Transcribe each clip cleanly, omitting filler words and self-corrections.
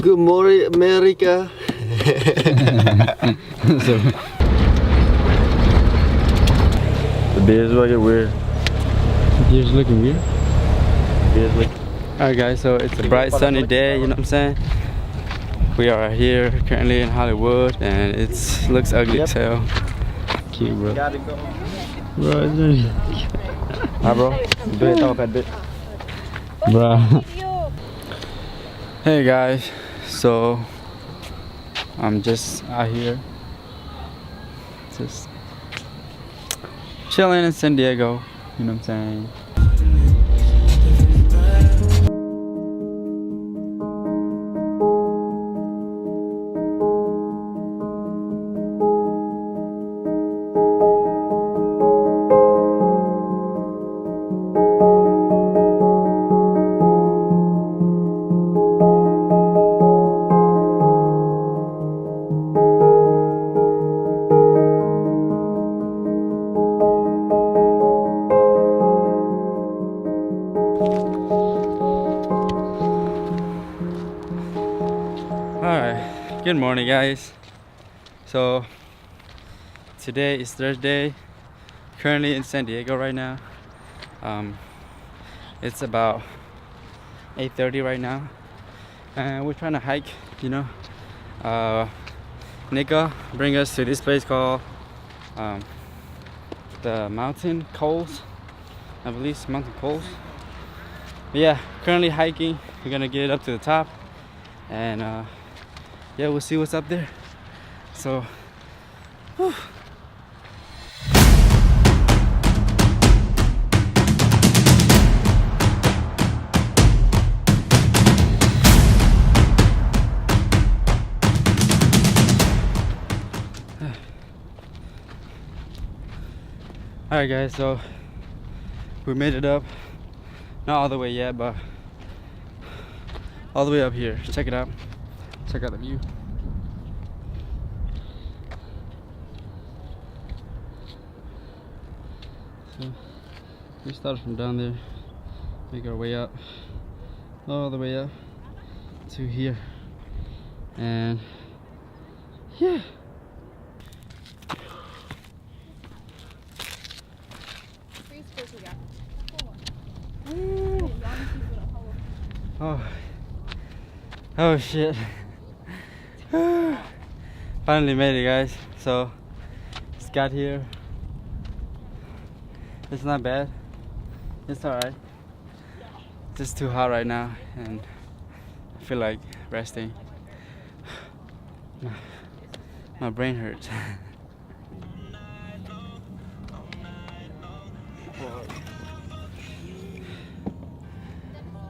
Good morning, America. So, The beer's looking weird. you're looking weird. Beer's looking. Alright guys, so it's a bright sunny day, you know what I'm saying? We are here currently in Hollywood and it looks ugly as hell. Cute, bro. Gotta go. Bro, it's Hi, bro. Do it off a bit. bro. Hey guys, so I'm just out here, just chilling in San Diego, you know what I'm saying? Alright, good morning guys. So today is Thursday, currently in San Diego right now. It's about 8:30 right now and we're trying to hike, you know. Nika bring us to this place called the Mountain Coals, I believe it's Mountain Coals. But yeah, currently hiking. We're gonna get up to the top and yeah, we'll see what's up there. So whew. Alright guys, so we made it up. Not all the way yet, but all the way up here. Check it out. Check out the view. So we started from down there, make our way up, all the way up to here, and yeah. Oh shit. Finally made it guys. So it's got here. It's not bad. It's alright. It's just too hot right now and I feel like resting. My brain hurts.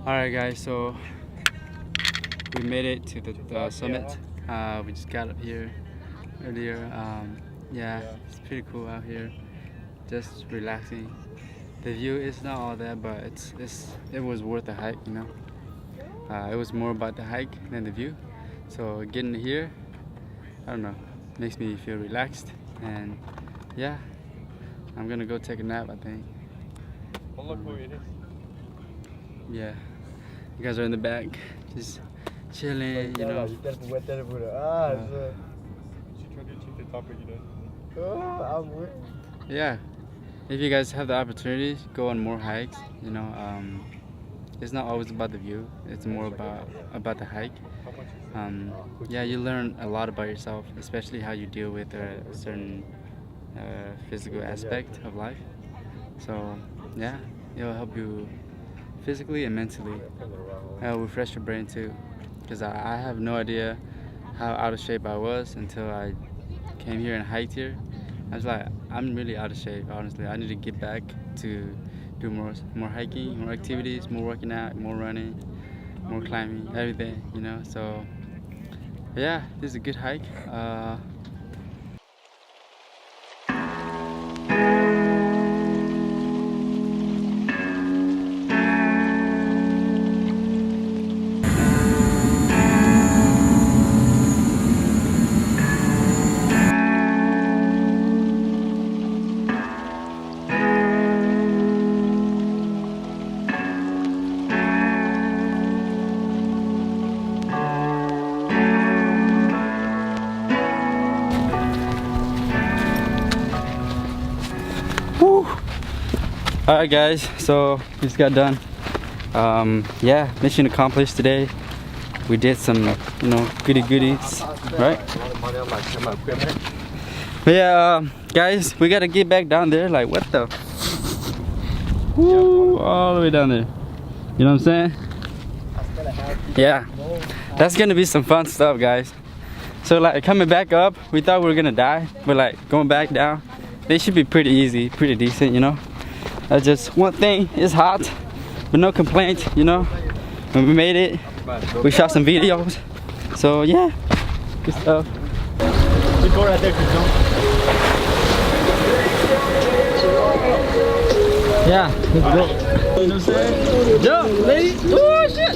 Alright guys, so we made it to the summit. We just got up here earlier. Yeah, it's pretty cool out here. Just relaxing. The view is not all that, but it was worth the hike, you know. It was more about the hike than the view. So getting here, I don't know, makes me feel relaxed. And yeah, I'm gonna go take a nap, I think. Yeah, you guys are in the back, just chilling, you know. Yeah, if you guys have the opportunity, go on more hikes, you know. It's not always about the view, it's more about the hike. Yeah, you learn a lot about yourself, especially how you deal with a certain physical aspect of life. So yeah, it'll help you physically and mentally. It'll refresh your brain too, because I have no idea how out of shape I was until I came here and hiked here. I was like, I'm really out of shape, honestly. I need to get back to do more hiking, more activities, more working out, more running, more climbing, everything, you know. So yeah, this is a good hike. Alright guys, so we just got done. Yeah, mission accomplished today. We did some, you know, goodies, right? But yeah, guys, we gotta get back down there. Like, what the? Woo, all the way down there. You know what I'm saying? Yeah, that's gonna be some fun stuff, guys. So like coming back up, we thought we were gonna die, but like going back down, they should be pretty easy, pretty decent, you know. That's just one thing. It's hot, but no complaints, you know. When we made it, we shot some videos. So yeah, good stuff. You go right there, Yeah, let's go. You know what I'm saying? Jump, lady. Oh shit!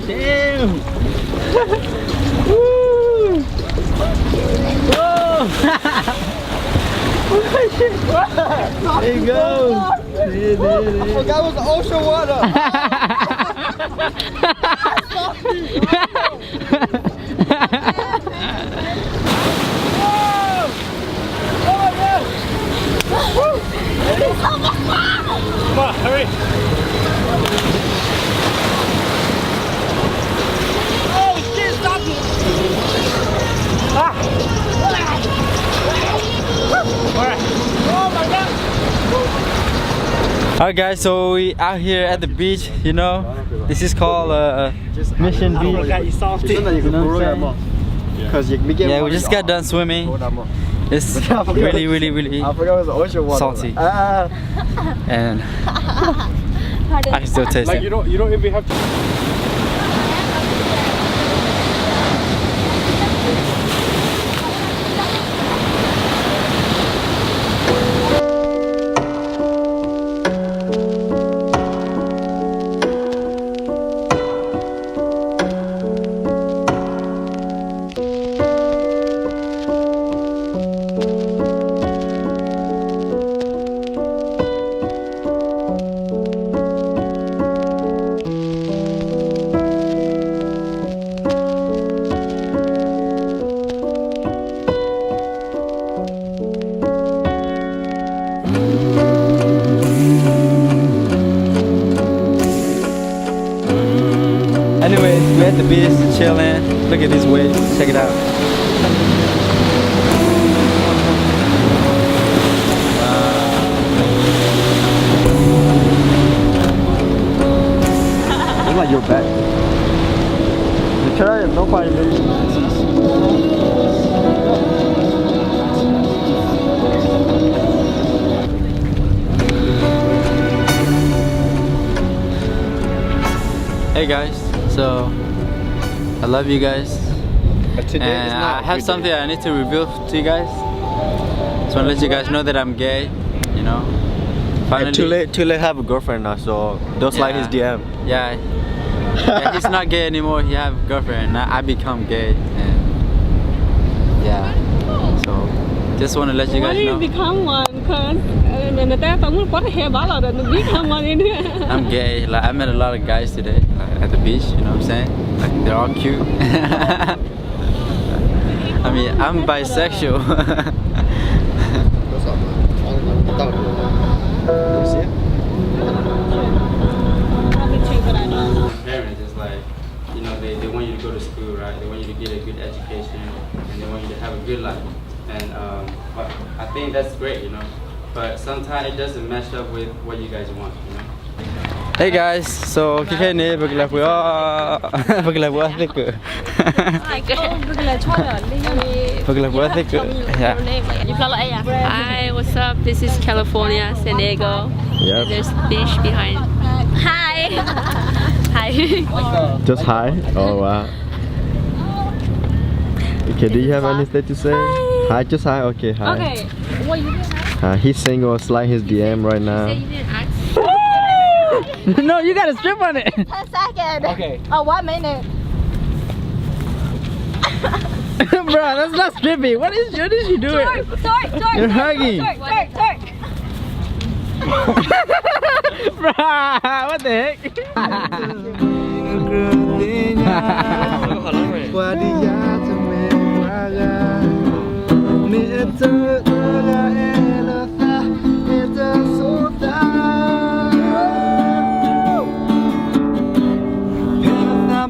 Damn! Woo! Whoa! There you go. I forgot it was the ocean water. Come on, hurry. Oh shit, stop me. Alright. Oh my god. Alright guys, so we out here at the beach, you know. This is called Mission Beach. You know what I'm saying? Yeah, we just got done swimming. It's really, really, really I forgot it was the ocean water. salty. And I can still taste Like it. you don't even have to. Anyways, we're at the beach, chilling. Look at these waves. Check it out. It's like your back. You try it, nobody. Hey guys, so I love you guys. But today And is not I have something I need to reveal to you guys. Just want to let you guys know that I'm gay, you know. Finally. Too late have a girlfriend now, so don't slide his DM. Yeah. Yeah, he's not gay anymore. He have a girlfriend. I become gay, and yeah. So just want to let you Why guys do you know become one? Because what the hell about it? Become one in here. I'm gay. Like I met a lot of guys today, like, at the beach. You know what I'm saying? Like they're all cute. I mean, I'm bisexual. Parents is like, you know, they want you to go to school, right? They want you to get a good education, and they want you to have a good life. And but I think that's great, you know. But sometimes it doesn't match up with what you guys want, you know. Hey guys, so khi này bực là bữa thích cử. Yeah. Hi, what's up? This is California, San Diego. Yep. There's fish behind. Hi. Hi. Just hi. Oh wow. Okay, do you have anything to say? Hi, just hi. Okay, hi. Okay. He's single. Slide his DM right now. You didn't ask. No, you gotta strip on it. 10 seconds. Okay. Oh, 1 minute. Bro, that's not stripping. What is you doing? You're hugging. Bro, what the heck?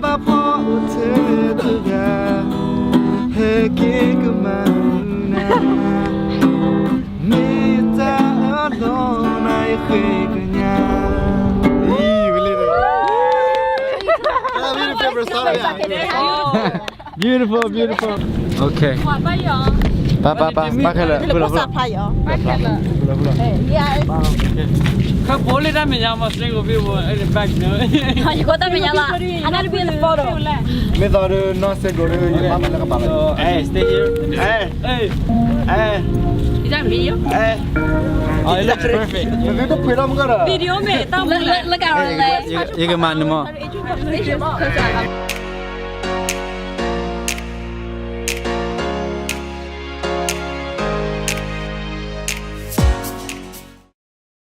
ba po te tu ga he ke kumana mi ta do nai khe kanya Beautiful, beautiful. Okay. Ba khai la. Pula pula. Khắp phố lên ra mình nhau mà string của view ở the back nữa. You got that Menyala? I gotta be in the photo. Me da no se go re mama la ka So, hey, stay here. Hey, Hey. hey, Is that video? hey. Oh, it looks perfect. Me ko phira mo kara. video mẹ tao Look at our legs. 이게 맞는 뭐? Close your eyes.